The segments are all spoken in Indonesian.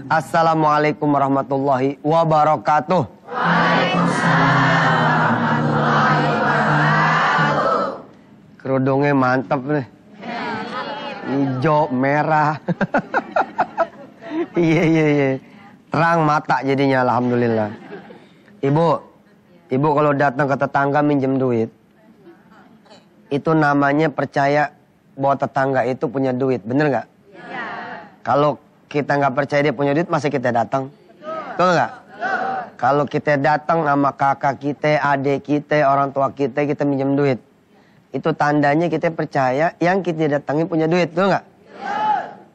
Assalamualaikum warahmatullahi wabarakatuh. Waalaikumsalam warahmatullahi wabarakatuh. Kerudungnya mantep nih. Hijau, merah. Iya. Terang mata jadinya, alhamdulillah. Ibu kalau datang ke tetangga minjem duit, itu namanya percaya bahwa tetangga itu punya duit, bener nggak? Iya. Kalau kita nggak percaya dia punya duit, masa kita datang? Betul nggak? Kalau kita datang sama kakak kita, adik kita, orang tua kita minjem duit, itu tandanya kita percaya yang kita datangin punya duit, betul nggak?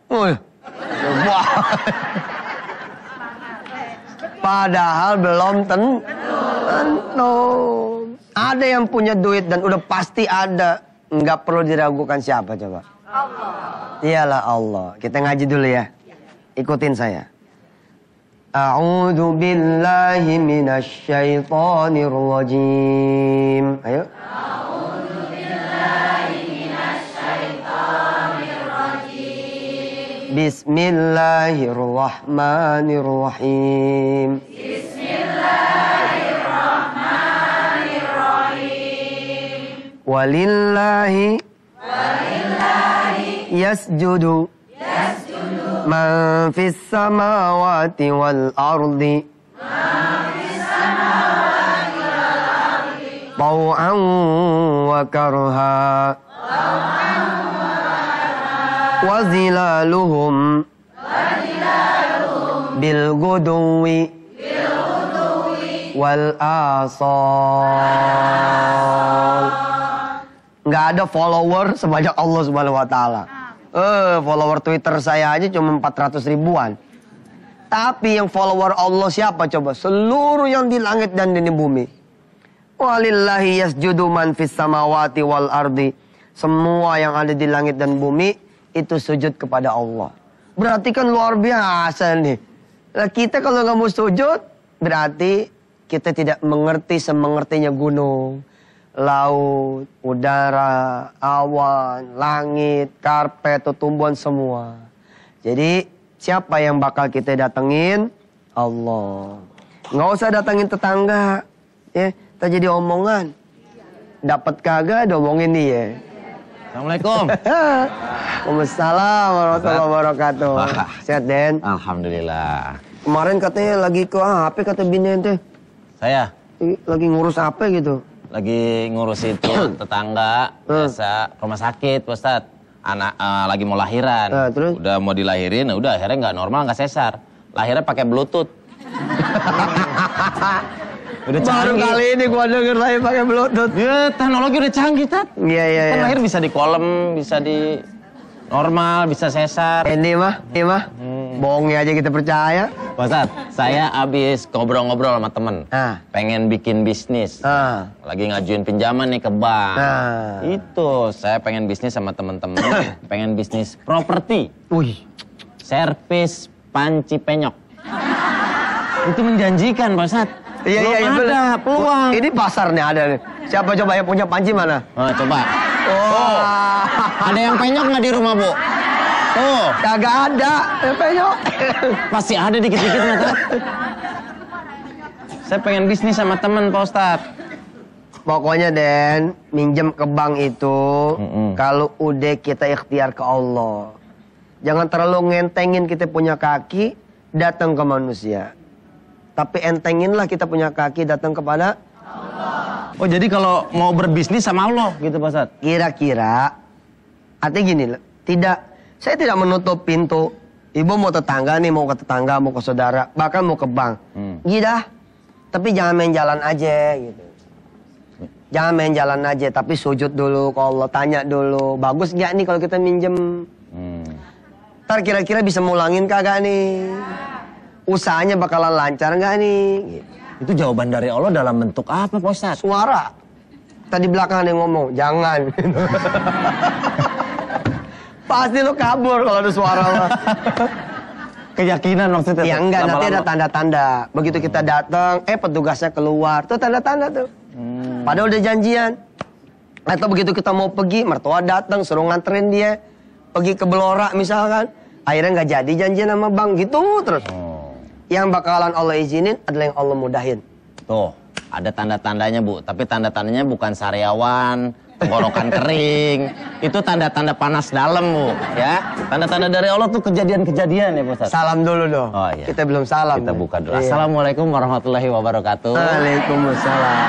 Wah. Padahal belum tentu. Ada yang punya duit dan udah pasti ada. Nggak perlu diragukan siapa coba? Allah. Iyalah Allah. Kita ngaji dulu ya. Ikutin saya. A'udzu billahi minasy syaithanir rajim. Ayo. A'udzu billahi minasy syaithanir rajim. Bismillahirrahmanirrahim. Walillahi yasjudu man fis samawati wal ardi taw'an wa karha wa zilaluhum bil guduwi wal asal. Nggak ada follower sebanyak Allah Subhanahu wa Ta'ala. Follower Twitter saya aja cuma 400 ribuan. Tapi yang follower Allah siapa coba? Seluruh yang di langit dan di bumi. Walillahi yasjudu man fis samawati wal ardi. Semua yang ada di langit dan bumi itu sujud kepada Allah. Berarti kan luar biasa nih. Nah, kita kalau nggak mau sujud, berarti kita tidak mengerti semengertinya gunung, laut, udara, awan, langit, karpet, tumbuhan semua. Jadi siapa yang bakal kita datengin? Allah. Nggak usah datengin tetangga. Ya, tak jadi omongan. Dapat kagak diomongin dia. Assalamualaikum. Waalaikumsalam warahmatullahi wabarakatuh. Sehat, Den? Alhamdulillah. Kemarin katanya lagi ke HP kata bini ente. Saya lagi ngurus apa gitu? Lagi ngurus itu tetangga, biasa rumah sakit, Pak Ustadz. Anak lagi mau lahiran, terus? Udah mau dilahirin, udah akhirnya nggak normal, nggak sesar. Lahirnya pakai Bluetooth. Udah baru canggih. kali ini gua denger lahir pakai Bluetooth. Ya, teknologi udah canggih, Tat. Iya. Kan lahir bisa di kolom, bisa di normal, bisa sesar. Ini mah, bohongnya aja kita percaya. Pak Ustadz, saya abis ngobrol-ngobrol sama temen. Pengen bikin bisnis. Lagi ngajuin pinjaman nih ke bank. Itu, saya pengen bisnis sama temen-temen. Pengen bisnis properti. Servis panci penyok. Itu menjanjikan, Pak Ustadz. Iya, ada peluang. Ini pasar nih ada nih. Siapa coba yang punya panci mana? Coba. Ada yang penyok nggak di rumah, Bu? Tuh. Kagak ada penyok. Pasti ada dikit-dikit, Tat. Saya pengen bisnis sama temen, Pak Ustadz. Pokoknya, Den, minjem ke bank itu, kalau udah kita ikhtiar ke Allah. Jangan terlalu ngentengin kita punya kaki, datang ke manusia. Tapi entenginlah kita punya kaki, datang kepada Allah. Oh, jadi kalau mau berbisnis sama Allah gitu, Pak Ustadz? Kira-kira, artinya gini, saya tidak menutup pintu. Ibu mau tetangga nih, mau ke tetangga, mau ke saudara, bahkan mau ke bank. Gitu. Tapi jangan main jalan aja gitu. Jangan main jalan aja, tapi sujud dulu ke Allah, tanya dulu. Bagus nggak nih kalau kita minjem? Ntar kira-kira bisa mulangin kagak nih? Usahanya bakalan lancar nggak nih? Gitu. Itu jawaban dari Allah dalam bentuk apa, Pak Ustadz? Suara. Tadi belakang ada yang ngomong, jangan. Pasti lo kabur kalau ada suara lo. Keyakinan maksudnya? Ya enggak, nanti ada tanda-tanda. Begitu kita datang, petugasnya keluar. Tuh tanda-tanda tuh. Padahal udah janjian. Atau begitu kita mau pergi, mertua datang, suruh nganterin dia. Pergi ke Belora misalkan. Akhirnya nggak jadi janjian sama bang, gitu terus. Yang bakalan Allah izinin adalah yang Allah mudahin. Tuh, ada tanda-tandanya Bu. Tapi tanda-tandanya bukan sariawan, tenggorokan kering. Itu tanda-tanda panas dalam Bu. Ya, tanda-tanda dari Allah tuh kejadian-kejadian ya Pak Ustadz. Salam dulu dong. Oh, iya. Kita belum salam. Kita buka dulu. Assalamualaikum warahmatullahi wabarakatuh. Waalaikumsalam.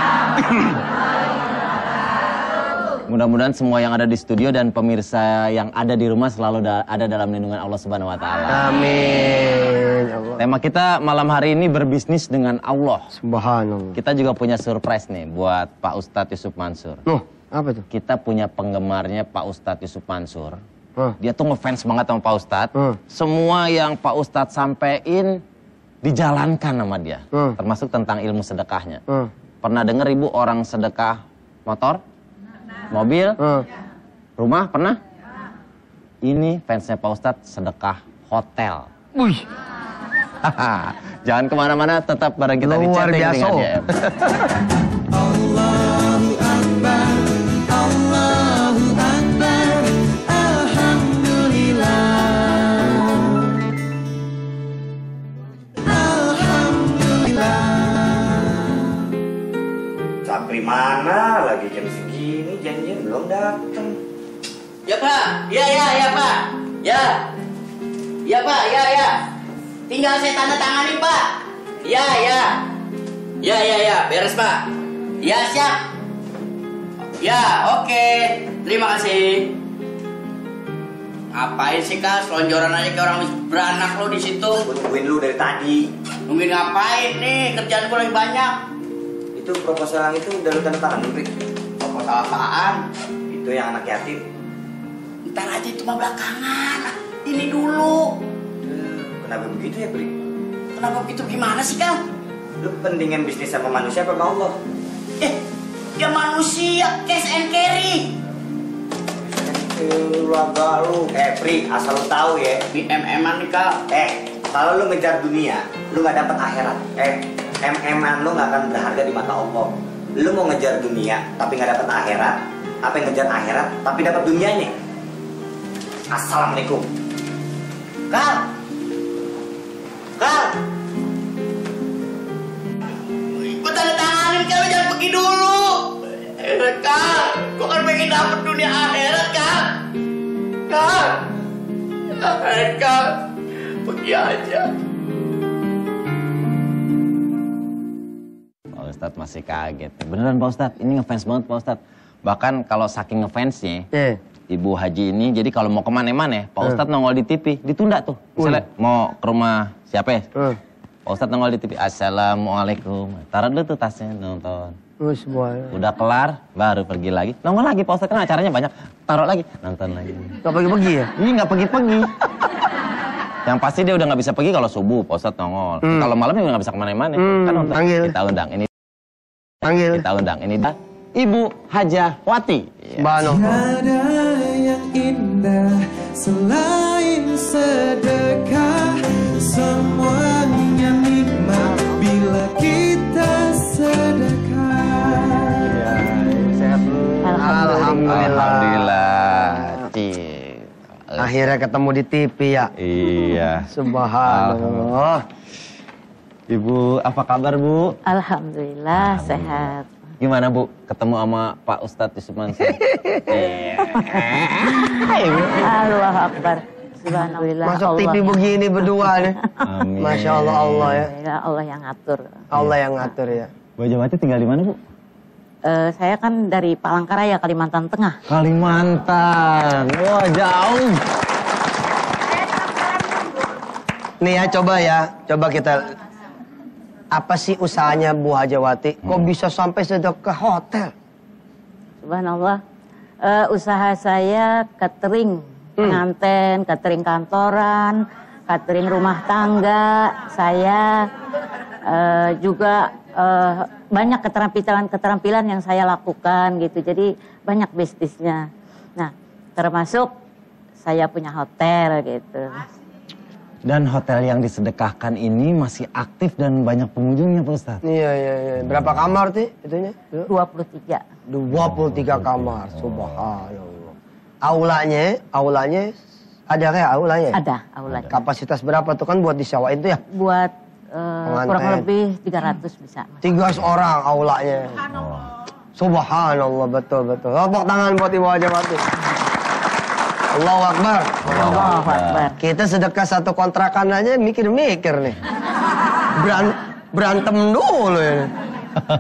Mudah-mudahan semua yang ada di studio dan pemirsa yang ada di rumah selalu ada dalam lindungan Allah Subhanahu wa taala. Amin. Tema kita malam hari ini berbisnis dengan Allah. Subhanallah. Kita juga punya surprise nih buat Pak Ustadz Yusuf Mansur. Apa tuh? Kita punya penggemarnya Pak Ustadz Yusuf Mansur. Dia tuh ngefans banget sama Pak Ustadz. Semua yang Pak Ustadz sampein dijalankan sama dia. Termasuk tentang ilmu sedekahnya. Pernah denger Ibu orang sedekah motor? Mobil? Rumah? Pernah? Ini fansnya Pak Ustadz sedekah hotel. Wih. Jangan kemana-mana, tetap bareng kita di Luar Chatting biasa. dengan JM. Allahu Akbar, Allahu Akbar, Alhamdulillah. Alhamdulillah. Sapri mana lagi jam segini, janjian belum datang. Ya Pak, ya Pak, ya Pak, ya. Tinggal saya tanda tangani Pak. Ya, beres Pak. Ya siap. Ya oke, terima kasih. Ngapain sih Kak, selonjoran aja kayak orang beranak lo di situ. Gue nungguin lu dari tadi. Nungguin ngapain nih, kerjaan gue lagi banyak. Itu proposal yang itu udah lu tanda tangan, Pri? Proposal apaan? Itu yang anak yatim. Ntar aja itu mah belakangan. Ini dulu. Kenapa begitu ya, Pri? Kenapa begitu, gimana sih Kang? Lu pentingin bisnis sama manusia apa sama Allah? Ya manusia, cash and carry. Lu agak lu. Pri, asal lu tahu ya. MM-an nih Kak. Kalau lu ngejar dunia, lu gak dapet akhirat. MM-an lu gak akan berharga di mata Allah. Lu mau ngejar dunia, tapi gak dapet akhirat. Apa yang ngejar akhirat, tapi dapat dunianya? Assalamualaikum. Kang! Gue tanda tanganin Kang, jangan pergi dulu. Kang, gue kan pengen dapet dunia akhirat Kang. Kang, pergi aja. Pak Ustadz masih kaget. Beneran Pak Ustadz, ini ngefans banget Pak Ustadz. Bahkan kalau saking ngefansnya, Ibu Haji ini, jadi kalau mau kemana-mana, Pak Ustadz nongol di TV, ditunda tuh. Misalnya mau ke rumah siapa ya? Pak Ustadz nongol di TV, Assalamualaikum. Taruh dulu tuh tasnya, nonton. Udah kelar, baru pergi lagi. Nongol lagi Pak Ustadz, kan acaranya banyak. Taruh lagi, nonton lagi. Gak pergi-pergi ya? Iya gak pergi-pergi. Yang pasti dia udah gak bisa pergi kalau subuh, Pak Ustadz nongol. Kalau malam dia udah gak bisa kemana-mana. Kan nonton. Kita undang ini. Kita undang ini. Ibu Hajawati. Tiada yang indah selain sedekah. Semuanya nikmat bila kita sedekah. Alhamdulillah. Akhirnya ketemu di TV ya. Iya. Subhanallah. Ibu, apa kabar Bu? Alhamdulillah sehat. Gimana Bu, ketemu sama Pak Ustadz Yusuf Mansur? Allahu Akbar. Subhanallah. Masuk TV begini berdua nih. Amin. Masya Allah Allah ya. Allah yang ngatur. Allah yang ngatur ya. Bu Hajawati tinggal di mana Bu? Saya kan dari Palangkaraya, Kalimantan Tengah. Kalimantan. Wah jauh. Nih ya coba kita. Apa sih usahanya Bu Hajawati? Kok bisa sampai sedekah hotel? Subhanallah. Usaha saya catering, pengantin, catering kantoran, catering rumah tangga. Saya juga banyak keterampilan yang saya lakukan gitu. Jadi banyak bisnisnya. Nah, termasuk saya punya hotel gitu. Dan hotel yang disedekahkan ini masih aktif dan banyak pengunjungnya Pak Ustadz. Iya. Berapa kamar sih itunya? 23. 23 kamar. Subhanallah. Aulanya ada kayak aulanya? Ada aulanya. Kapasitas berapa tuh kan buat disewain tuh ya? Buat kurang lebih 300 bisa. 300 orang aulanya. Subhanallah, betul. Tepuk tangan buat Ibu Hajawati. Allahu Akbar. Allahu Akbar. Kita sedekah satu kontrakan aja mikir-mikir nih. Berantem dulu ini.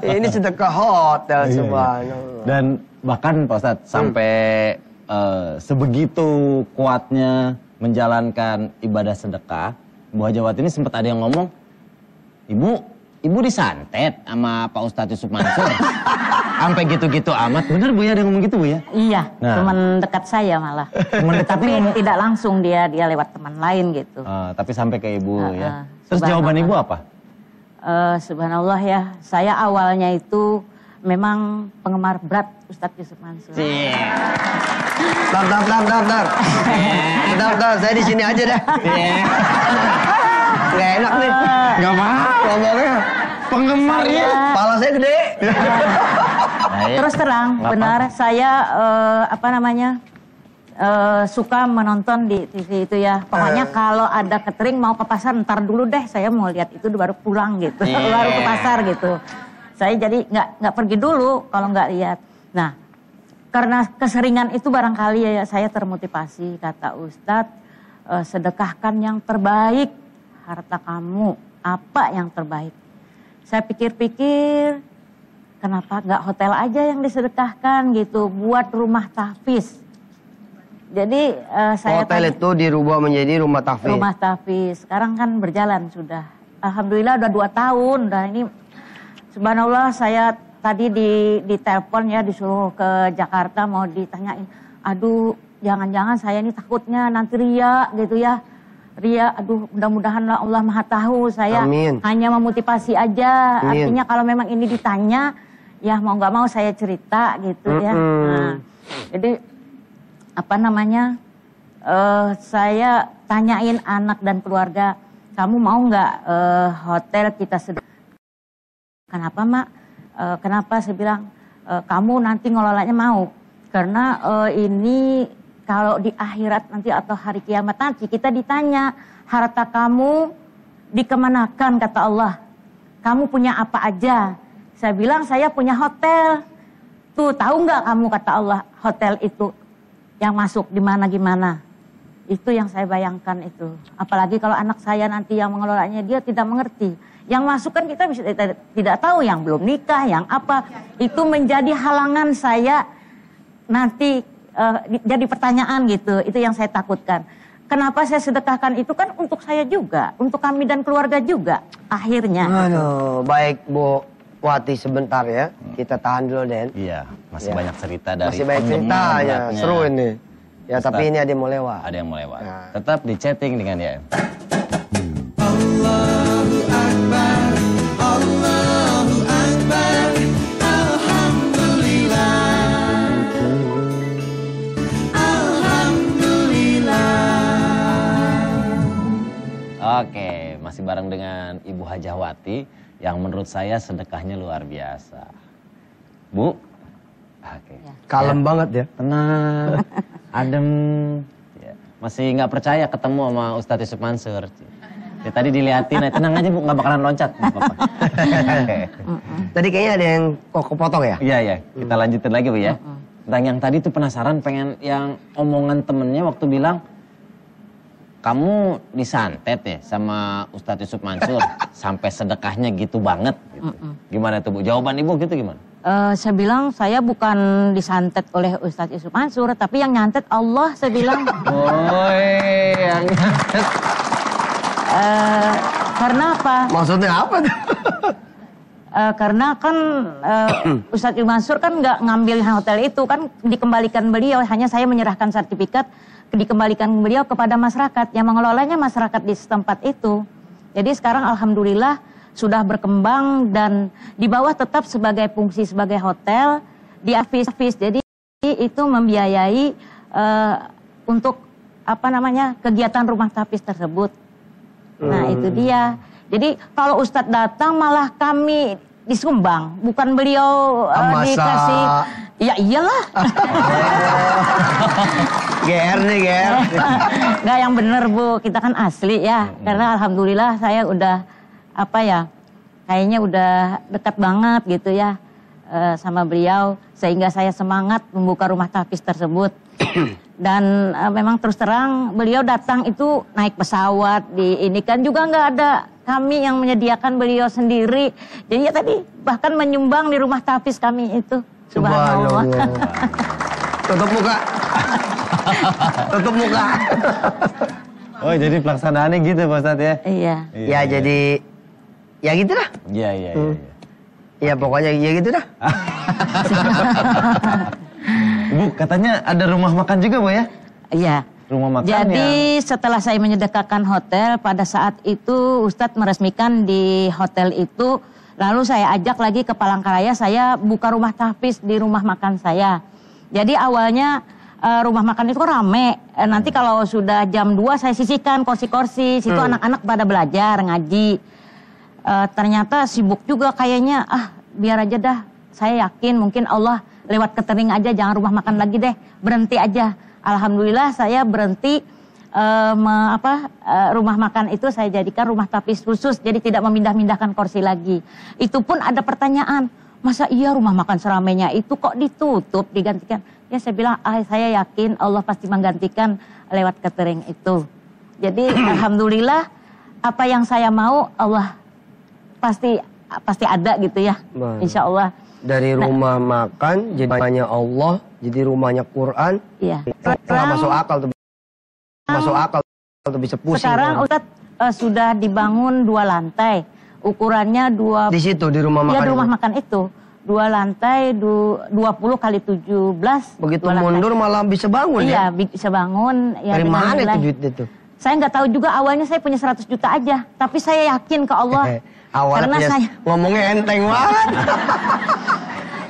Ini sedekah hotel, subhanallah. Dan bahkan Pak Ustadz sampai sebegitu kuatnya menjalankan ibadah sedekah, Bu Hajawati ini sempat ada yang ngomong, Ibu disantet sama Pak Ustadz Yusuf Mansur. Sampai gitu-gitu amat. Bener Bu ya ada yang ngomong gitu Bu ya? Iya, Nah. teman dekat saya malah. Tapi tidak langsung dia lewat teman lain gitu. Tapi sampai ke Ibu ya. Terus Subhanallah. jawaban Ibu apa? Subhanallah ya, saya awalnya itu memang penggemar berat Ustadz Yusuf Mansur. Bentar, saya di sini aja dah. Nggak enak nih. Gak apa? Ngomongnya Penggemarnya. kepala saya gede. Terus terang, benar saya suka menonton di TV itu ya. Pokoknya kalau ada catering mau ke pasar, ntar dulu deh saya mau lihat itu baru pulang gitu. Baru ke pasar gitu. Saya jadi nggak pergi dulu kalau nggak lihat. Nah, karena keseringan itu barangkali ya saya termotivasi, kata Ustadz, sedekahkan yang terbaik harta kamu. Apa yang terbaik? Saya pikir-pikir, kenapa nggak hotel aja yang disedekahkan gitu, buat rumah tahfiz. Jadi saya hotel itu dirubah menjadi rumah tahfiz. Rumah tahfiz. Sekarang kan berjalan sudah. Alhamdulillah udah 2 tahun. Udah ini subhanallah saya tadi ditelepon ya disuruh ke Jakarta mau ditanyain. Aduh, jangan-jangan saya ini takutnya nanti ria gitu ya. Ria, aduh mudah-mudahan Allah Maha tahu. Saya hanya memotivasi aja. Artinya kalau memang ini ditanya, ya mau nggak mau saya cerita gitu ya. Nah, jadi saya tanyain anak dan keluarga, kamu mau nggak hotel kita sedekah? Kenapa Mak? Kenapa? Saya bilang, kamu nanti ngelolanya mau. Karena ini kalau di akhirat nanti atau hari kiamat nanti kita ditanya, harta kamu dikemanakan kata Allah. Kamu punya apa aja? Saya bilang saya punya hotel. Tuh tahu nggak kamu kata Allah hotel itu yang masuk di mana gimana? Itu yang saya bayangkan itu. Apalagi kalau anak saya nanti yang mengelolanya dia tidak mengerti. Yang masuk kan kita bisa tidak tahu, yang belum nikah, yang apa. Itu menjadi halangan saya nanti jadi pertanyaan gitu. Itu yang saya takutkan. Kenapa saya sedekahkan itu kan untuk saya juga, untuk kami dan keluarga juga akhirnya. Aduh, baik Bu Wati sebentar ya. Kita tahan dulu Den. Iya, masih banyak cerita dari masih banyak cerita ya, seru ini. Ya Ustaz, tapi ini ada yang mau lewat. Ada yang mau lewat. Nah. Tetap di chatting dengan ya. Allahu Akbar, Allahu Akbar, Alhamdulillah, Alhamdulillah. Oke, masih bareng dengan Ibu Hajawati yang menurut saya sedekahnya luar biasa. Bu? Oke. Kalem banget ya. Tenang, adem. Ya. Masih nggak percaya ketemu sama Ustadz Yusuf Mansur. Ya, tadi dilihatin, tenang aja Bu, nggak bakalan loncat. Tadi kayaknya ada yang kepotong ya? Iya, kita lanjutin lagi Bu ya. Tentang yang tadi tuh penasaran, pengen yang omongan temennya waktu bilang, kamu disantet ya sama Ustadz Yusuf Mansur, sampai sedekahnya gitu banget. Gitu. Gimana tuh Bu, jawaban Ibu gitu gimana? Saya bilang saya bukan disantet oleh Ustadz Yusuf Mansur, tapi yang nyantet Allah, saya bilang. Yang nyantet. Karena apa? Maksudnya apa tuh? Karena kan Ustadz Yusuf Mansur kan nggak ngambil hotel itu, kan dikembalikan beliau, hanya saya menyerahkan sertifikat, dikembalikan beliau kepada masyarakat, yang mengelolanya masyarakat di setempat itu. Jadi sekarang alhamdulillah sudah berkembang dan di bawah tetap sebagai fungsi sebagai hotel, di afis, jadi itu membiayai untuk kegiatan rumah tahfiz tersebut. Nah itu dia. Jadi kalau Ustadz datang malah kami disumbang, bukan beliau dikasih. Ya iyalah. GR nih, GR. Nggak yang bener Bu, kita kan asli ya. Karena alhamdulillah saya udah apa ya, kayaknya udah dekat banget gitu ya sama beliau, sehingga saya semangat membuka rumah tahfiz tersebut. Dan memang terus terang beliau datang itu naik pesawat, ini kan juga nggak ada kami yang menyediakan, beliau sendiri. Jadi ya tadi bahkan menyumbang di rumah tahfiz kami itu. Subhanallah. Tutup muka. Tutup muka. Oh jadi pelaksanaannya gitu Pak Ustadz ya? Iya. Ya jadi, ya gitu dah. Iya. Ya pokoknya ya gitu dah. Bu katanya ada rumah makan juga Bu ya? Iya. Rumah makan Jadi setelah saya menyedekahkan hotel, pada saat itu Ustadz meresmikan di hotel itu, lalu saya ajak lagi ke Palangkaraya, saya buka rumah tahfiz di rumah makan saya. Jadi awalnya rumah makan itu rame, nanti kalau sudah jam 2 saya sisihkan kursi-kursi, situ anak-anak pada belajar, ngaji. Ternyata sibuk juga kayaknya, biar aja dah, saya yakin mungkin Allah lewat catering aja, jangan rumah makan lagi deh, berhenti aja. Alhamdulillah saya berhenti, rumah makan itu saya jadikan rumah tahfiz khusus, jadi tidak memindah-mindahkan kursi lagi. Itu pun ada pertanyaan, masa iya rumah makan seramainya itu kok ditutup, digantikan? Ya saya bilang, saya yakin Allah pasti menggantikan lewat catering itu. Jadi alhamdulillah apa yang saya mau Allah pasti ada gitu ya, insya Allah. Dari rumah makan jadi rumahnya Allah, jadi rumahnya Quran. Iya. Nggak masuk akal tuh. Masuk akal tuh, bisa pusing. Sekarang Ustadz sudah dibangun 2 lantai. Ukurannya 2. Di situ di rumah makan. Iya, di rumah makan itu. 2 lantai 20 kali 17. Begitu mundur malah bisa bangun ya? Iya, bisa bangun. Ya, dari mana itu duitnya tuh? Saya nggak tahu juga, awalnya saya punya 100 juta aja. Tapi saya yakin ke Allah. Awalnya karena punya, ngomongnya enteng banget.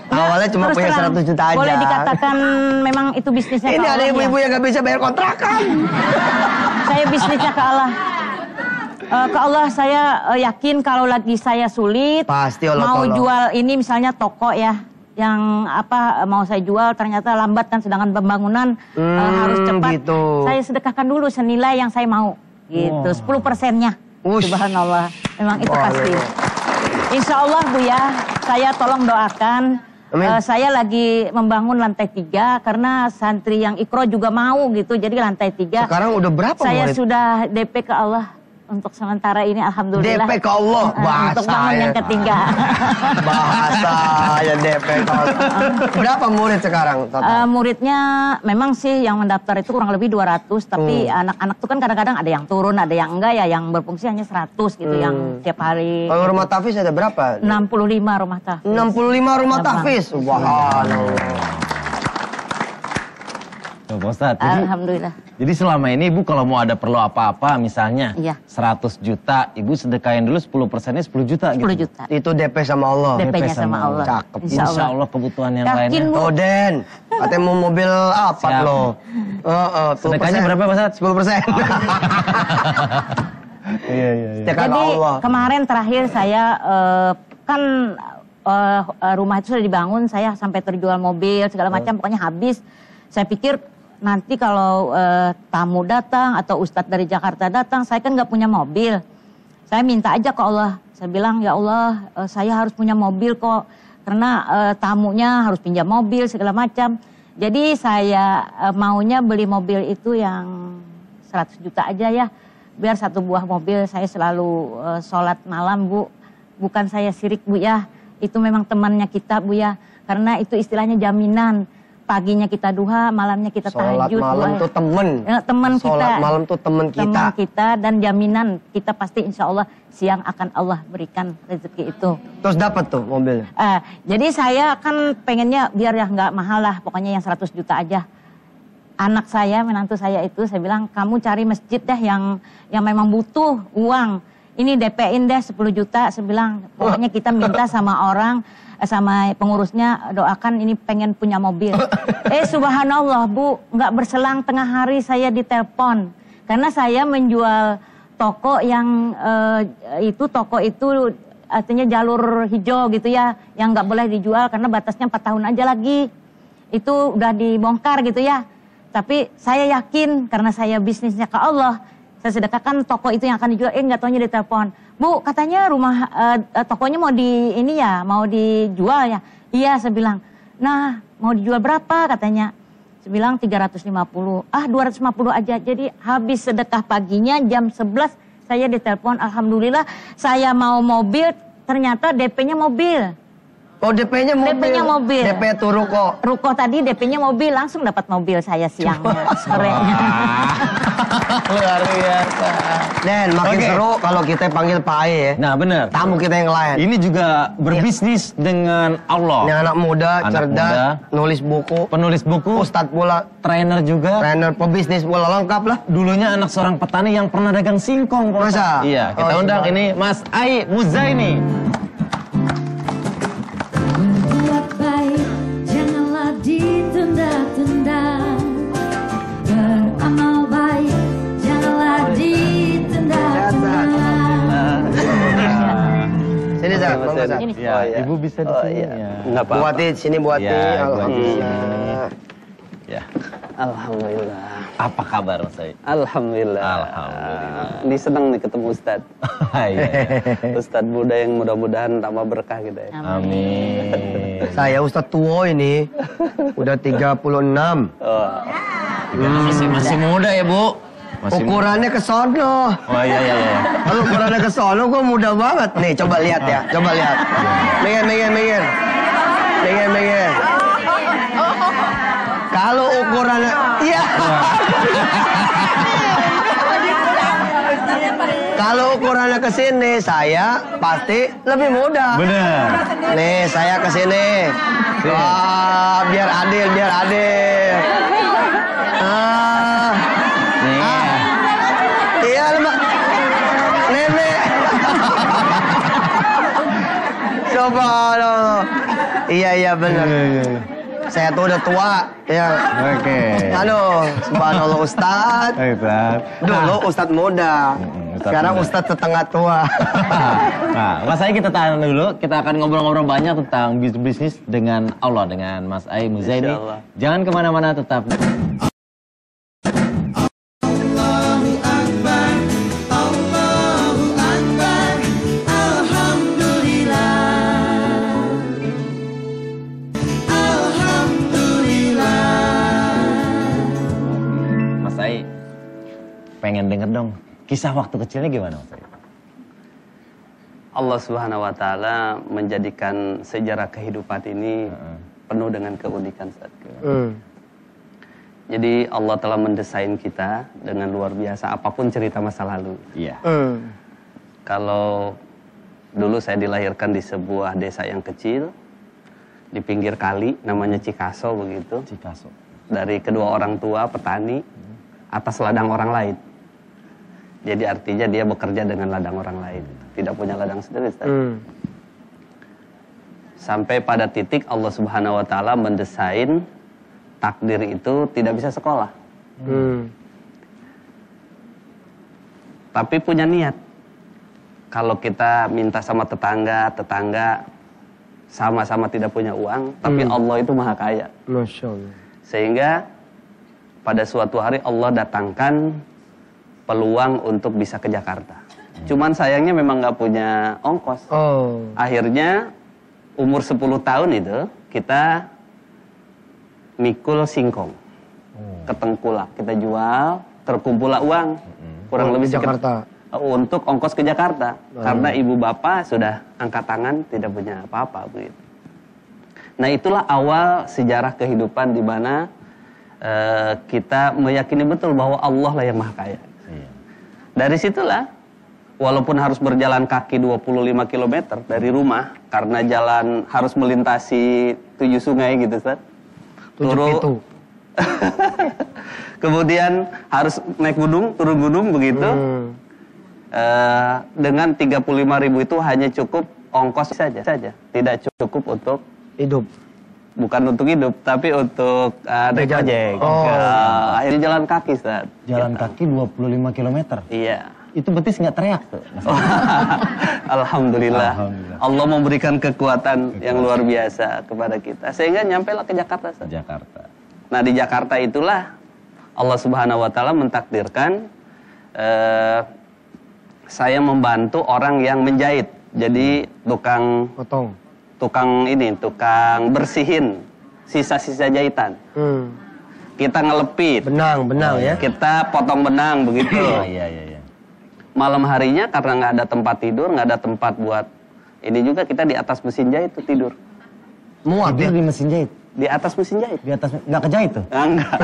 Awalnya cuma punya 100 juta aja. Boleh dikatakan memang itu bisnisnya Ini ke Allah. ada ibu-ibu yang nggak bisa bayar kontrakan. Saya bisnisnya ke Allah. Ke Allah saya yakin kalau lagi saya sulit, pasti Allah mau tolong. jual ini misalnya toko ya, yang mau saya jual ternyata lambat kan, sedangkan pembangunan harus cepat. Gitu. Saya sedekahkan dulu senilai yang saya mau, gitu, 10%-nya. Subhanallah, memang itu pasti. Insya Allah Bu ya, saya tolong doakan. Saya lagi membangun lantai 3 karena santri yang ikro juga mau gitu, jadi lantai 3. Sekarang udah berapa Saya murid? sudah DP ke Allah untuk sementara ini, alhamdulillah. DP ke Allah, bahasa untuk bangun yang ketiga. Bahasa ya DP ke Allah. Berapa murid sekarang total? Muridnya memang sih yang mendaftar itu kurang lebih 200, tapi anak-anak tuh kan kadang-kadang ada yang turun, ada yang enggak ya, yang berfungsi hanya 100 gitu yang tiap hari. Kalau rumah tahfiz ada berapa? 65 rumah tahfiz. 65 rumah tahfiz. Subhanallah. Pak Ustadz, alhamdulillah. Jadi selama ini Ibu kalau mau ada perlu apa-apa misalnya 100 juta, Ibu sedekahin dulu 10%-nya 10 juta 10 gitu. juta. Itu DP sama Allah. DP-nya sama Allah. Cakep. Insya Allah kebutuhan yang lainnya. Oh Den, katanya mau mobil apa lo? Sedekahnya berapa Pak Ustadz? 10%. Iya. Jadi kemarin terakhir saya rumah itu sudah dibangun, saya sampai terjual mobil segala macam, pokoknya habis. Saya pikir nanti kalau tamu datang atau ustadz dari Jakarta datang, saya kan nggak punya mobil. Saya minta aja ke Allah. Saya bilang, ya Allah, saya harus punya mobil kok. Karena tamunya harus pinjam mobil segala macam. Jadi saya maunya beli mobil itu yang 100 juta aja ya. Biar 1 buah mobil saya selalu sholat malam Bu. Bukan saya sirik Bu ya. Itu memang temannya kita Bu ya. Karena itu istilahnya jaminan. Paginya kita duha, malamnya kita tahajud. Sholat malam tuh temen. Teman kita. Sholat malam tuh temen kita. Teman kita dan jaminan kita pasti insya Allah siang akan Allah berikan rezeki itu. Terus dapat tuh mobilnya? Jadi saya kan pengennya biar ya nggak mahal lah, pokoknya yang 100 juta aja. Anak saya, menantu saya itu, saya bilang kamu cari masjid deh yang memang butuh uang. Ini DP-in deh 10 juta, saya bilang pokoknya kita minta sama orang, sama pengurusnya doakan ini pengen punya mobil. Subhanallah Bu, nggak berselang tengah hari saya ditelepon. Karena saya menjual toko yang toko itu artinya jalur hijau gitu ya, yang nggak boleh dijual karena batasnya 4 tahun aja lagi. Itu udah dibongkar gitu ya. Tapi saya yakin karena saya bisnisnya ke Allah, saya sedekahkan toko itu yang akan dijual. Nggak taunya ditelepon, Bu, katanya rumah tokonya mau mau dijual ya. Iya, saya bilang. Nah, mau dijual berapa katanya? Saya bilang 350. 250 aja. Jadi habis sedekah paginya jam 11 saya ditelepon. Alhamdulillah saya mau mobil, ternyata DP-nya mobil. Oh, DP-nya mobil. DP-nya mobil. DP itu ruko. Ruko tadi DP-nya mobil, langsung dapat mobil saya siangnya, sorenya. Luar biasa. Dan makin seru kalau kita panggil Pak Ae ya. Nah, benar. Tamu kita yang lain. Ini juga berbisnis dengan Allah. Ini anak muda, cerdas, nulis buku. Penulis buku. Ustadz pula. Trainer juga. Trainer, pebisnis pula, lengkap lah. Dulunya anak seorang petani yang pernah dagang singkong. Masa? Iya, kita undang ini Mas Ae Muzaini. Berbuat baik, janganlah ditunda-tunda. Beramal baik, janganlah ditunda-tunda. Sini, Zak. Ya, Ibu bisa di sini ya. Enggak apa-apa. Buatin, sini buatin. Ya, Alhamdulillah. Ya. Alhamdulillah. Apa kabar Mas Ae? Alhamdulillah. Alhamdulillah. Ini senang nih ketemu Ustadz. Iya. Ustadz muda yang mudah-mudahan tambah berkah gitu ya. Amin. Saya Ustadz tua ini. Udah 36. Oh. Masih muda ya, Bu? Ukurannya ke sono. Oh iya. Kalau ukurannya ke sono gue muda banget. Nih, coba lihat ya. Coba lihat. Minggir. Kalau ukurannya, iya. Kalau ukurannya ke sini, saya pasti lebih muda. Bener. Nih, saya ke sini. Wah, biar adil. Iya, Mbak. Nenek. Coba loh. Iya benar. Saya tuh udah tua, ya. Oke. Subhanallah Ustadz. Dulu Ustadz muda. Sekarang Ustadz setengah tua. Nah, Mas Ae kita tahan dulu. Kita akan ngobrol-ngobrol banyak tentang bisnis dengan Allah, dengan Mas Ae Muzaini. Jangan kemana-mana, tetap. Pengen denger dong, kisah waktu kecilnya gimana Mas Ae? Allah Subhanahu wa Ta'ala menjadikan sejarah kehidupan ini penuh dengan keunikan. Jadi Allah telah mendesain kita dengan luar biasa, apapun cerita masa lalu. Iya. Kalau dulu saya dilahirkan di sebuah desa yang kecil, di pinggir kali, namanya Cikaso begitu. Cikaso. Dari kedua orang tua petani, atas ladang orang lain. Jadi artinya dia bekerja dengan ladang orang lain. Tidak punya ladang sendiri. Sampai pada titik Allah Subhanahu wa Ta'ala mendesain takdir itu tidak bisa sekolah. Tapi punya niat. Kalau kita minta sama tetangga sama-sama tidak punya uang, tapi Allah itu maha kaya. Masya Allah. Sehingga pada suatu hari Allah datangkan peluang untuk bisa ke Jakarta. Cuman sayangnya memang nggak punya ongkos. Akhirnya umur 10 tahun itu kita mikul singkong ke Tengkulak. Kita jual, terkumpullah uang. Kurang lebih Jakarta. Untuk ongkos ke Jakarta. Karena ibu bapak sudah angkat tangan, tidak punya apa-apa begitu. Nah, itulah awal sejarah kehidupan di mana kita meyakini betul bahwa Allah lah yang maha kaya. Dari situlah, walaupun harus berjalan kaki 25 km dari rumah, karena jalan harus melintasi 7 sungai gitu, Ustaz. 7 itu. Kemudian harus naik gunung, turun gunung begitu. Dengan 35.000 itu hanya cukup ongkos saja. Tidak cukup untuk hidup. Bukan untuk hidup, tapi untuk naik ojek. Akhirnya jalan kaki, Ustaz. Jalan kaki 25 km? Iya. Itu betis nggak teriak tuh? Alhamdulillah. Allah memberikan kekuatan yang luar biasa kepada kita. Sehingga nyampailah ke Jakarta, Ustaz. Jakarta. Nah, di Jakarta itulah Allah Subhanahu wa Ta'ala mentakdirkan saya membantu orang yang menjahit. Jadi tukang bersihin sisa-sisa jahitan. Kita ngelepit. Benang ya. Kita potong benang begitu. Iya. Malam harinya karena nggak ada tempat tidur, nggak ada tempat buat ini juga, kita di atas mesin jahit tuh tidur. Muat Tidur di mesin jahit. Di atas mesin jahit. Di atas nggak kejahit tuh? Enggak.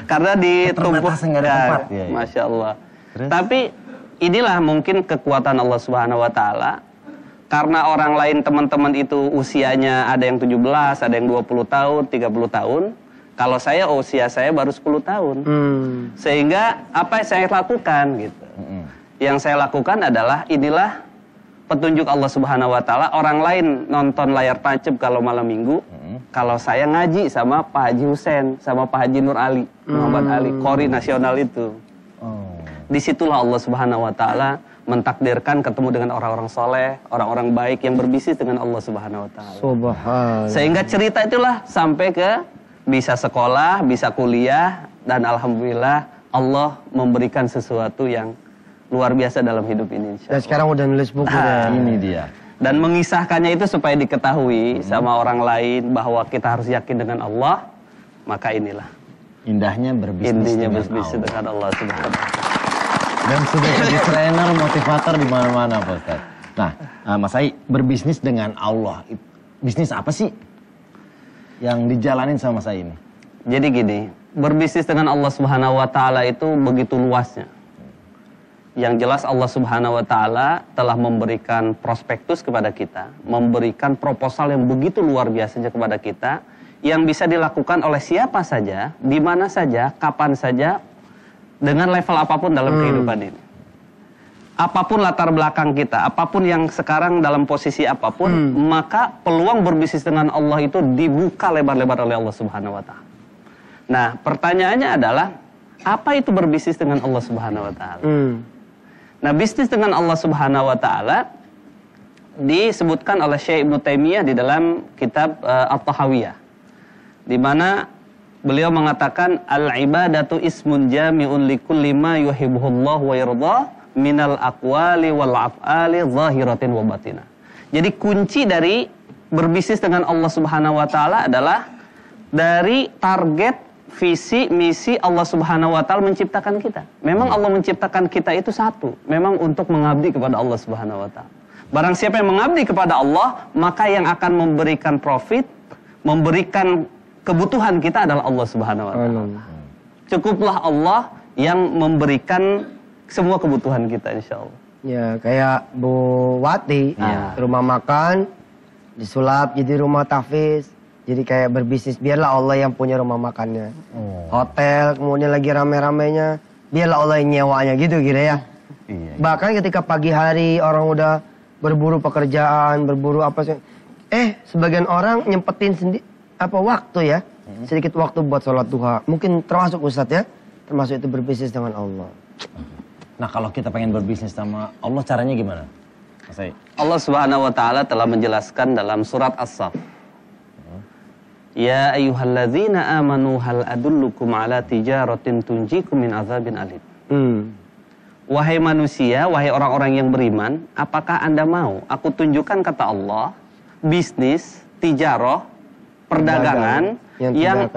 Karena ditumpuk. Nggak ada tempat. Ya. Masya Allah. Tapi inilah mungkin kekuatan Allah Subhanahu Wa Taala. Karena orang lain teman-teman itu usianya ada yang 17, ada yang 20 tahun, 30 tahun. Kalau saya usia saya baru 10 tahun. Sehingga apa yang saya lakukan gitu. Yang saya lakukan adalah inilah petunjuk Allah Subhanahu Wa Taala. Orang lain nonton layar tancap kalau malam minggu. Kalau saya ngaji sama Pak Haji Husen, sama Pak Haji Nur Ali, Muhammad Ali, Qori nasional itu. Disitulah Allah Subhanahu Wa Taala mentakdirkan ketemu dengan orang-orang soleh, orang-orang baik yang berbisnis dengan Allah Subhanahu Wa Taala. Subhanallah. Sehingga cerita itulah sampai ke bisa sekolah, bisa kuliah, dan alhamdulillah Allah memberikan sesuatu yang luar biasa dalam hidup ini. Dan sekarang udah nulis buku ya. Ini dia. Dan mengisahkannya itu supaya diketahui sama orang lain bahwa kita harus yakin dengan Allah. Maka inilah Indahnya berbisnis dengan Allah Subhanahu Wa Taala. Dan sudah jadi trainer, motivator di mana-mana, Pak Ustadz. Nah, Mas Ai, berbisnis dengan Allah, bisnis apa sih yang dijalanin sama Mas Ai ini? Jadi gini, berbisnis dengan Allah Subhanahu Wa Taala itu begitu luasnya. Yang jelas Allah Subhanahu Wa Taala telah memberikan prospektus kepada kita, memberikan proposal yang begitu luar biasanya kepada kita, yang bisa dilakukan oleh siapa saja, di mana saja, kapan saja, dengan level apapun dalam kehidupan ini. Apapun latar belakang kita, apapun yang sekarang dalam posisi apapun, maka peluang berbisnis dengan Allah itu dibuka lebar-lebar oleh Allah Subhanahu Wa Taala. Nah, pertanyaannya adalah, apa itu berbisnis dengan Allah Subhanahu Wa Taala? Nah, bisnis dengan Allah Subhanahu Wa Taala disebutkan oleh Syekh Ibnu Taimiyah di dalam kitab At-Tahawiyah, di mana beliau mengatakan al-ibadatu ismun jami'un likulli ma yuhibbuhullahu wa yardah minal aqwali wal af'ali zahiratin wa batinah. Jadi kunci dari berbisnis dengan Allah Subhanahu Wa Taala adalah dari target, visi, misi Allah Subhanahu Wa Taala menciptakan kita. Memang Allah menciptakan kita itu satu, memang untuk mengabdi kepada Allah Subhanahu Wa Taala. Barang siapa yang mengabdi kepada Allah, maka yang akan memberikan profit, memberikan kebutuhan kita adalah Allah Subhanahu Wa Taala. Cukuplah Allah yang memberikan semua kebutuhan kita, insya Allah. Ya, kayak Bu Wati, rumah makan disulap jadi rumah tahfiz. Jadi kayak berbisnis, biarlah Allah yang punya rumah makannya. Hotel, kemudian lagi rame-ramenya, biarlah Allah yang nyewanya gitu ya. Iya. Bahkan ketika pagi hari orang udah berburu pekerjaan, berburu apa sih. Sebagian orang nyempetin waktu ya. Sedikit waktu buat sholat duha. Mungkin termasuk Ustadz ya, termasuk itu berbisnis dengan Allah. Nah, kalau kita pengen berbisnis sama Allah, caranya gimana? Mas Ai? Allah Subhanahu Wa Taala telah menjelaskan dalam surat As-Saff. Ya ayyuhalladzina amanu hal adullukum ala tijaratin tunjikum min azabin alim. Wahai manusia, wahai orang-orang yang beriman, apakah Anda mau aku tunjukkan, kata Allah, bisnis, tijarah, perdagangan yang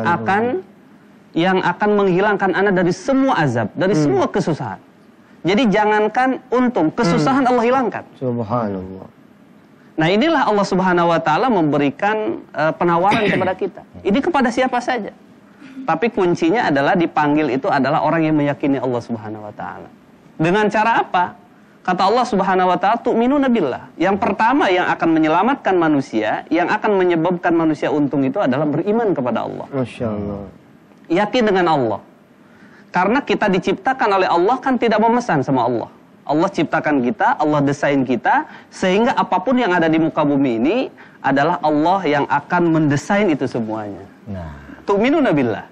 akan menghilangkan Anda dari semua azab, dari semua kesusahan. Jadi jangankan untung, kesusahan Allah hilangkan. Subhanallah. Nah, inilah Allah Subhanahu Wa Taala memberikan penawaran kepada kita. Ini kepada siapa saja. Tapi kuncinya adalah dipanggil itu adalah orang yang meyakini Allah Subhanahu Wa Taala. Dengan cara apa? Kata Allah Subhanahu Wa Taala, tu'minuna billah. Yang pertama yang akan menyelamatkan manusia, yang akan menyebabkan manusia untung itu adalah beriman kepada Allah. Masya Allah. Yakin dengan Allah. Karena kita diciptakan oleh Allah kan tidak memesan sama Allah. Allah ciptakan kita, Allah desain kita, sehingga apapun yang ada di muka bumi ini adalah Allah yang akan mendesain itu semuanya. Tu'minuna billah.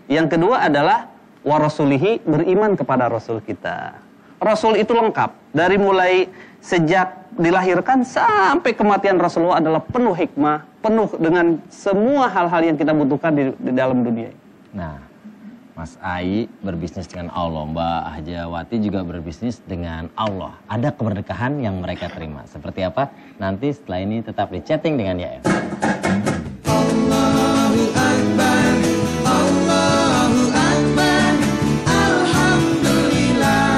Yang kedua adalah wa rasulihi, beriman kepada Rasul kita. Rasul itu lengkap. Dari mulai sejak dilahirkan sampai kematian Rasulullah adalah penuh hikmah, penuh dengan semua hal-hal yang kita butuhkan di dalam dunia. Nah, Mas Ai berbisnis dengan Allah, Mbak Hajawati juga berbisnis dengan Allah. Ada keberkahan yang mereka terima. Seperti apa? Nanti setelah ini tetap di chatting dengan YM. Allahu Akbar, Allahu Akbar, Alhamdulillah,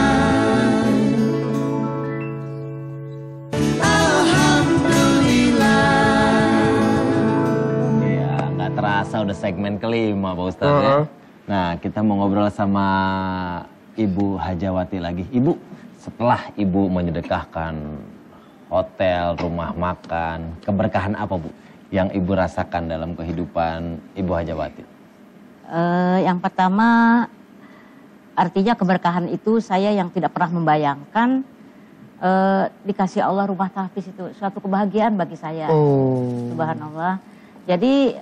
Alhamdulillah. Ya, nggak terasa udah segmen kelima Pak Ustadz ya. Nah, kita mau ngobrol sama Ibu Hajawati lagi. Ibu, setelah Ibu menyedekahkan hotel, rumah makan, keberkahan apa Bu yang Ibu rasakan dalam kehidupan Ibu Hajawati? Yang pertama, artinya keberkahan itu saya yang tidak pernah membayangkan dikasih Allah rumah tahfiz itu suatu kebahagiaan bagi saya. Subhanallah. Jadi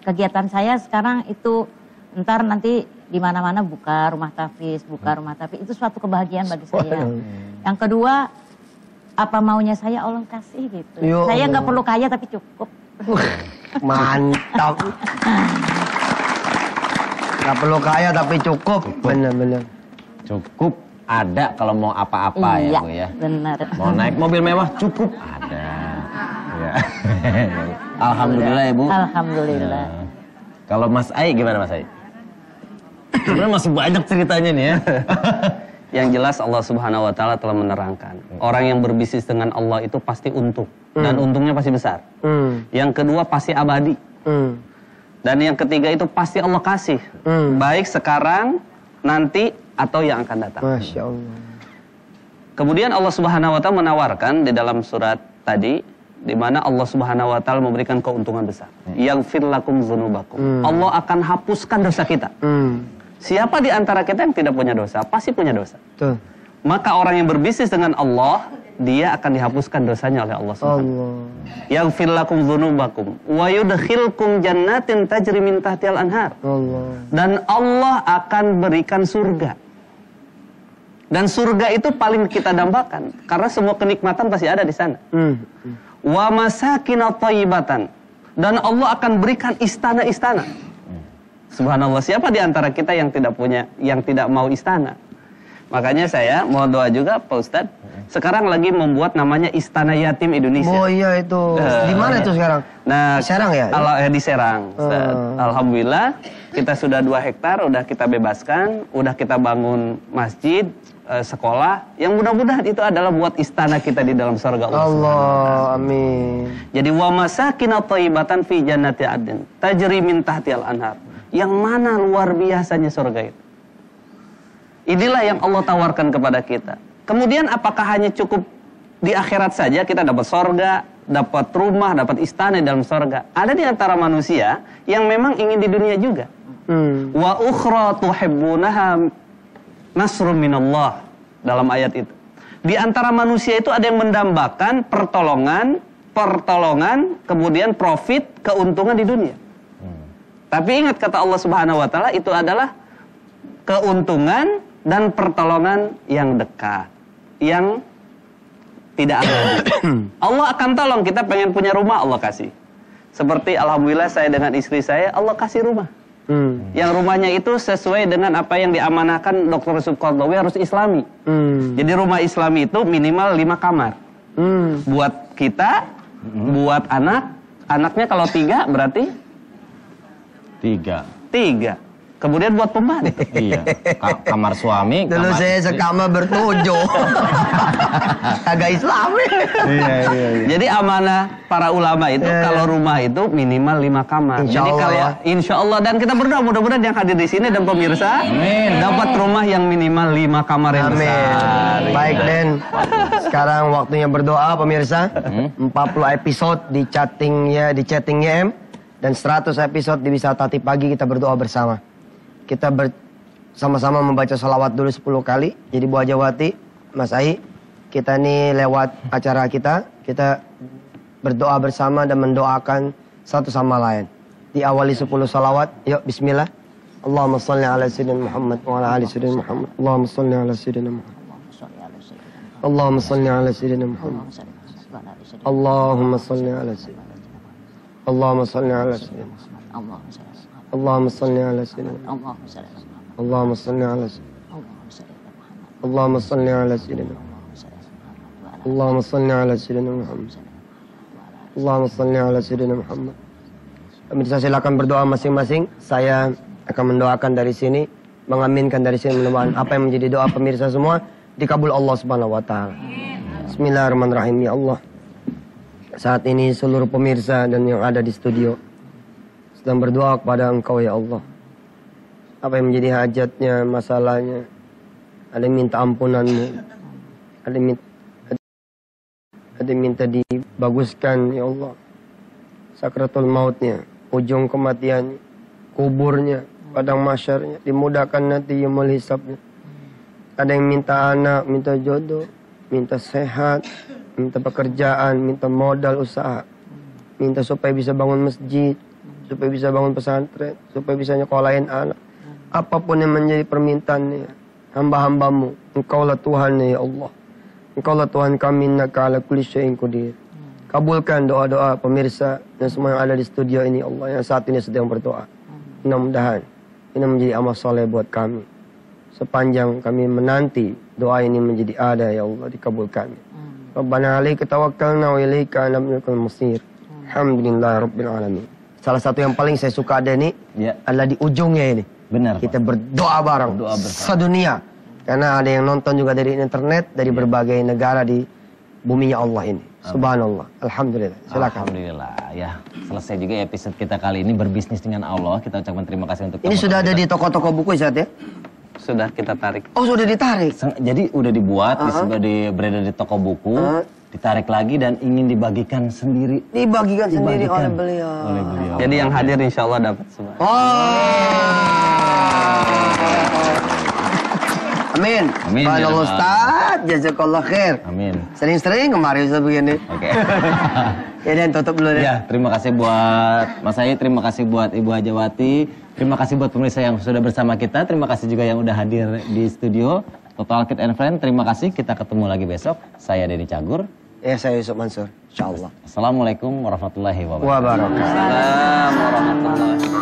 kegiatan saya sekarang itu ntar nanti di mana-mana buka rumah tahfiz itu suatu kebahagiaan bagi saya. Yang kedua, apa maunya saya Allah kasih gitu. Saya nggak perlu kaya tapi cukup. Mantap. Nggak perlu kaya tapi cukup. Bener-bener. Cukup ada kalau mau apa-apa ya Bu ya. Benar. Mau naik mobil mewah cukup ada. Ya. Alhamdulillah ya Bu. Alhamdulillah. Kalau Mas Ai gimana Mas Ai? Sebenarnya masih banyak ceritanya nih ya. Yang jelas Allah Subhanahu wa taala telah menerangkan. Orang yang berbisnis dengan Allah itu pasti untung. Dan untungnya pasti besar. Yang kedua pasti abadi. Dan yang ketiga itu pasti Allah kasih. Baik sekarang, nanti, atau yang akan datang. Masya Allah. Kemudian Allah Subhanahu wa taala menawarkan di dalam surat tadi, di mana Allah Subhanahu wa taala memberikan keuntungan besar. Yaghfir lakum dzunubakum. Allah akan hapuskan dosa kita. Siapa di antara kita yang tidak punya dosa? Pasti punya dosa. Tuh. Maka orang yang berbisnis dengan Allah, dia akan dihapuskan dosanya oleh Allah Subhanahu. Yaghfir lakum dzunubakum wa yudkhilkum jannatin tajri min tahtihal anhar. Dan Allah akan berikan surga. Dan surga itu paling kita dambakan karena semua kenikmatan pasti ada di sana. Wa masakin thayyibatan. Dan Allah akan berikan istana-istana. Subhanallah, siapa di antara kita yang tidak punya, yang tidak mau istana? Makanya saya mau doa juga Pak Ustadz. Sekarang lagi membuat namanya Istana Yatim Indonesia. Oh iya itu. Di mana itu sekarang? Nah, di Serang ya? Di Serang. Alhamdulillah kita sudah 2 hektar, udah kita bebaskan, udah kita bangun masjid, sekolah. Yang mudah-mudahan itu adalah buat istana kita di dalam surga Allah. Allah, amin. Jadi wa masakin thayyibatan fi jannati adn tajri min tahtihal anhar. Yang mana luar biasanya surga itu. Inilah yang Allah tawarkan kepada kita. Kemudian apakah hanya cukup di akhirat saja kita dapat surga, dapat rumah, dapat istana di dalam surga? Ada di antara manusia yang memang ingin di dunia juga. Wa ukhra tuhibbunaha nasrun minallah dalam ayat itu. Di antara manusia itu ada yang mendambakan pertolongan, kemudian profit, keuntungan di dunia. Tapi ingat kata Allah Subhanahu wa taala itu adalah keuntungan dan pertolongan yang dekat, yang tidak abadi. Allah akan tolong, kita pengen punya rumah Allah kasih. Seperti alhamdulillah saya dengan istri saya Allah kasih rumah. Yang rumahnya itu sesuai dengan apa yang diamanahkan Dr. Yusuf Qaradawi harus Islami. Jadi rumah Islami itu minimal 5 kamar. Buat kita, buat anaknya kalau 3 berarti 3. Kemudian buat pembantu. Iya. Kamar suami. Dulu saya sekamar bertujuh. Agak Islami. Iya. Jadi amanah para ulama itu kalau rumah itu minimal 5 kamar. Jadi kalau insya Allah dan kita berdoa mudah-mudahan yang hadir di sini dan pemirsa dapat rumah yang minimal 5 kamar yang besar. Baik Den. Sekarang waktunya berdoa pemirsa. 40 episode di chatting YM dan 100 episode di Wisata Hati Pagi kita berdoa bersama. Kita sama-sama membaca salawat dulu 10 kali. Jadi Bu Hajawati, Mas Ai, kita ini lewat acara kita berdoa bersama dan mendoakan satu sama lain. Diawali 10 salawat. Yuk bismillah. Allahumma salli ala sayyidina Muhammad wa ala ali sayyidina Muhammad. Allahumma salli ala sayyidina Muhammad. Allahumma salli ala sayyidina Muhammad. Allahumma salli ala sayyidina. Allahumma salli ala sayyidina. Allahumma salli ala sayyidina. Allahumma salli ala sayyidina. Allahumma salli ala sayyidina. Allahumma salli ala sayyidina Muhammad. Allahumma salli ala sayyidina Muhammad. Pemirsa silakan berdoa masing-masing. Saya akan mendoakan dari sini, mengaminkan dari sini, mudah-mudahan apa yang menjadi doa pemirsa semua dikabul Allah Subhanahu wa taala. Bismillahirrahmanirrahim. Ya Allah, saat ini seluruh pemirsa dan yang ada di studio sedang berdoa kepada Engkau ya Allah. Apa yang menjadi hajatnya, masalahnya, ada yang minta ampunan-Mu, ada yang minta dibaguskan ya Allah. Sakratul mautnya, ujung kematiannya, kuburnya, padang masyarnya, dimudahkan nanti yaumul hisabnya. Ada yang minta anak, minta jodoh, minta sehat, minta pekerjaan, minta modal usaha, minta supaya bisa bangun masjid, supaya bisa bangun pesantren, supaya bisa nyekolahin anak. Apapun yang menjadi permintaannya, hamba-hambamu, Engkaulah Tuhannya ya Allah. Engkaulah Tuhan kami, innaka ala kulli syai'in qadir. Kabulkan doa-doa pemirsa dan semua yang ada di studio ini Allah, yang saat ini sedang berdoa. Mudah-mudahan ini menjadi amal soleh buat kami. Sepanjang kami menanti doa ini menjadi ada ya Allah, dikabulkan. Rabbana alaika tawakkalna wa ilaika anabnul masir. Alhamdulillah rabbil alamin. Salah satu yang paling saya suka ada ini adalah di ujungnya ini. Benar. Kita berdoa bareng sedunia. Karena ada yang nonton juga dari internet, dari berbagai negara di buminya Allah ini. Subhanallah. Alhamdulillah. Silakan. Alhamdulillah. Ya, selesai juga episode kita kali ini berbisnis dengan Allah. Kita ucapkan terima kasih untuk ini sudah ada di toko-toko buku Ustaz ya? Sudah kita tarik. Oh, sudah ditarik. Jadi udah dibuat, beredar di toko buku, ditarik lagi dan ingin dibagikan sendiri. Dibagikan sendiri oleh beliau. Jadi yang hadir insya Allah dapat semua. Amin. Amin. Pak Ustaz, jazakallah khair. Amin. Sering-sering kemari Ustaz begini. Oke. Ya dan tutup dulu deh. Ya, terima kasih buat Mas Said, terima kasih buat Ibu Hajawati, terima kasih buat pemirsa yang sudah bersama kita, terima kasih juga yang udah hadir di studio. Total Kid and Friend, terima kasih. Kita ketemu lagi besok. Saya Denny Cagur. Ya, saya Yusuf Mansur. Insyaallah. Assalamualaikum warahmatullahi wabarakatuh. Waalaikumsalam warahmatullahi wabarakatuh.